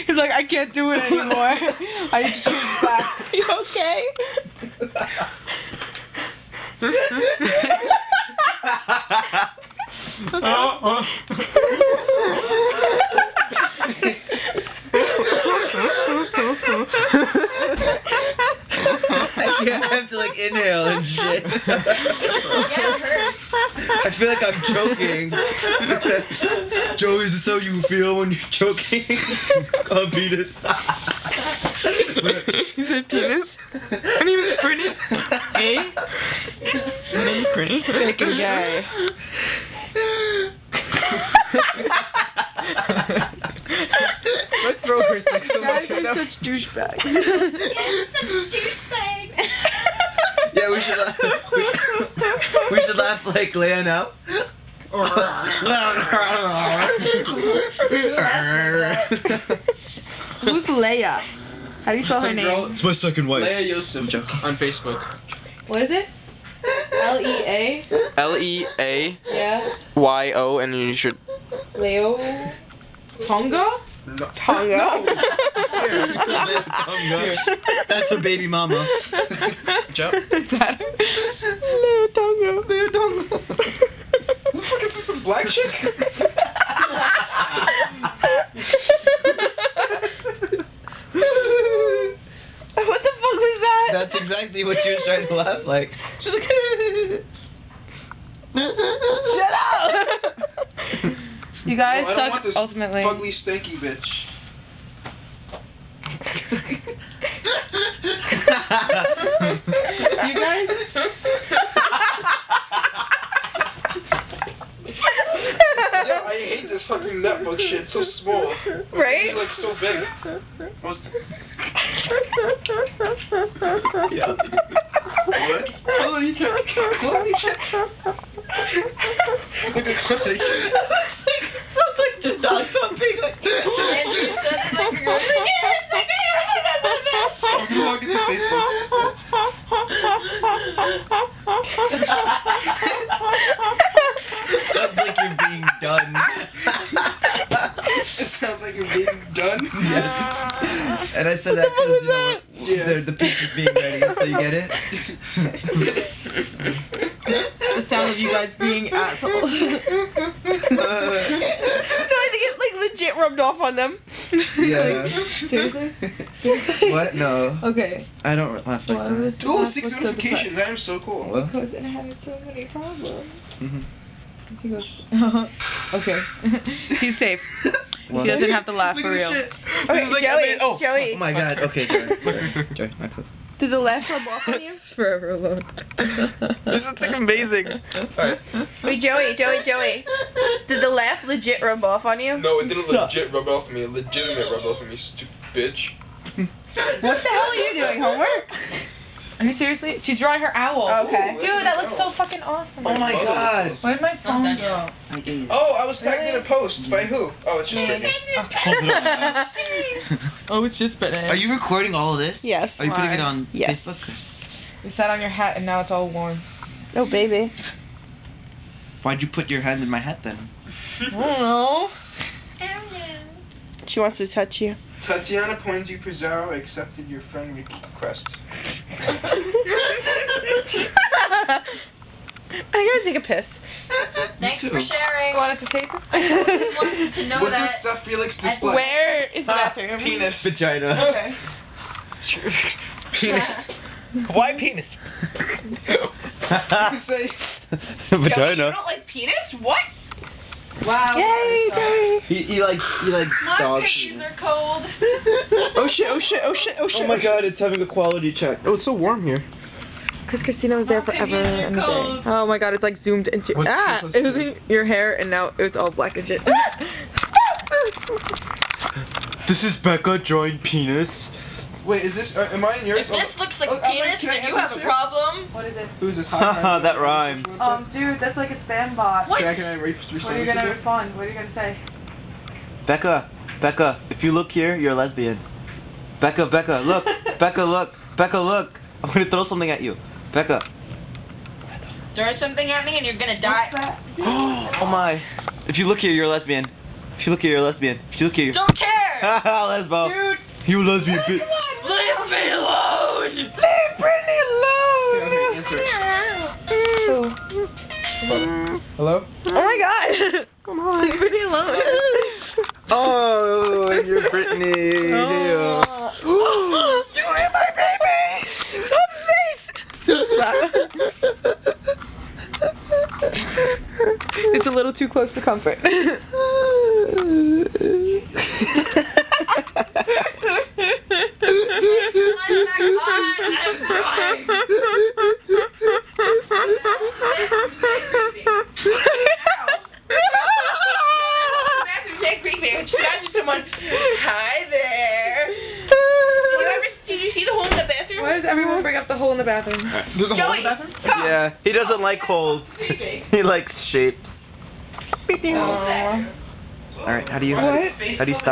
He's like, I can't do it anymore. I need to change back. Are you okay? I have to like inhale and shit. Yeah, it hurts. I feel like I'm choking. Joey, is this how you feel when you're choking? Oh, penis. You said penis? My name is Brittany. Eh? My name is Brittany. Fucking guy. Let's throw her like so Guys much. are such douchebags. Yes, such a douchebag. Yeah, we should laugh. We should laugh like Leia now. Who's Leia? How do you spell her Some name? girl- It's my second wife. Leia Yosef on Facebook. What is it? L-E-A? L-E-A-Y-O, Yeah. and you should... Leo? Tonga? No. Tonga? Here. That's her baby mama. Joe? Is that Leo Tonga? Leo Tonga. Who the fuck is this, some black chick? What the fuck was that? That's exactly what you were trying to laugh like. She's like, shut up! You guys No, I don't suck want this ultimately. fugly, stanky bitch. You guys? Yeah, I hate this fucking netbook shit. It's so small. Right? It's like so big. Yeah. What? Quality check. Quality check. Look at quality check. Sounds like the dog something like Andrew said it like you're going, Oh, you log into Facebook. Sounds like you're being done. It sounds like you're being done. Yes. And I said that because, you know, Yeah. the pizza's being ready, so you get it? The sound of you guys being assholes. No, I think it like legit rubbed off on them. Yeah. Like, seriously? What? No. Okay. I don't laugh like Why was that. the Ooh, laugh 6 look so notifications. That is so cool. What? Because it had so many problems. Mm-hmm. He goes, okay. He's safe. What? He doesn't have to laugh for real. Okay, Joey, Joey. Oh my god, okay, Joey. Joey, my foot. Did the laugh rub off on you? Forever alone. This is like amazing. Alright. Wait, Joey. Did the laugh legit rub off on you? No, it didn't legit rub off me. It legitimate rub off me, stupid bitch. What the hell are you doing? Homework? Are you seriously? She's drawing her owl. Okay. Ooh, Dude, that looks so fucking awesome. Oh my god. Where'd my phone go? Oh, I was tagged in a post. By who? Oh, it's just Me. Brittany. Oh, it's just banana. Are you recording all of this? Yes. Are you putting it on Yes. Facebook? You sat on your hat and now it's all worn. Oh, baby. Why'd you put your hand in my hat then? I don't know. She wants to touch you. Tatiana Pointy Pizarro accepted your friend request. I gotta take a piss. Thanks too. for sharing. Want it to take? I wanted to know What's that. this stuff Felix display? Where is the bathroom? Penis. Vagina. Okay. Penis. Why penis? Say, You Vagina. don't like penis? What? Wow. Yay, Joey. He likes My dog piggies food. are cold. Oh shit, oh shit, oh shit, oh shit. Oh my god, it's having a quality check. Oh, it's so warm here. Because Christina was there My forever piggies are and a day. cold. Oh my god, it's like zoomed into. What's Ah! this It was in your hair and now it's all black and shit. This is Becca drawing penis. Wait, is this? Am I in yours? If this looks like Oh, a penis, can I then you have have a this? problem. What is it? Who's this? Haha, that rhymed. Dude, that's like a spam bot. What? Can I respond? What are you gonna respond? What are you gonna say? Becca, if you look here, you're a lesbian. Becca, look. Becca, look. I'm gonna throw something at you. Becca. Throw something at me and you're gonna die. Oh my. If you look here, you're a lesbian. If you look here, you're a lesbian. If you look here. Don't care! Haha, lesbo. Dude. You lesbian bitch. Leave me alone! Leave Brittany alone. Okay, answer it. Hello? Oh my god! Come on, leave me alone. Oh, you're Brittany. Oh. You are my baby! Stop It's a little too close to comfort. Hi there. Did you see the hole in the bathroom? Why does everyone bring up the hole in the bathroom? There's a hole in Joey, the bathroom? come. Yeah, he doesn't like holes. He likes shape. Aww. Alright, how do you What? stop?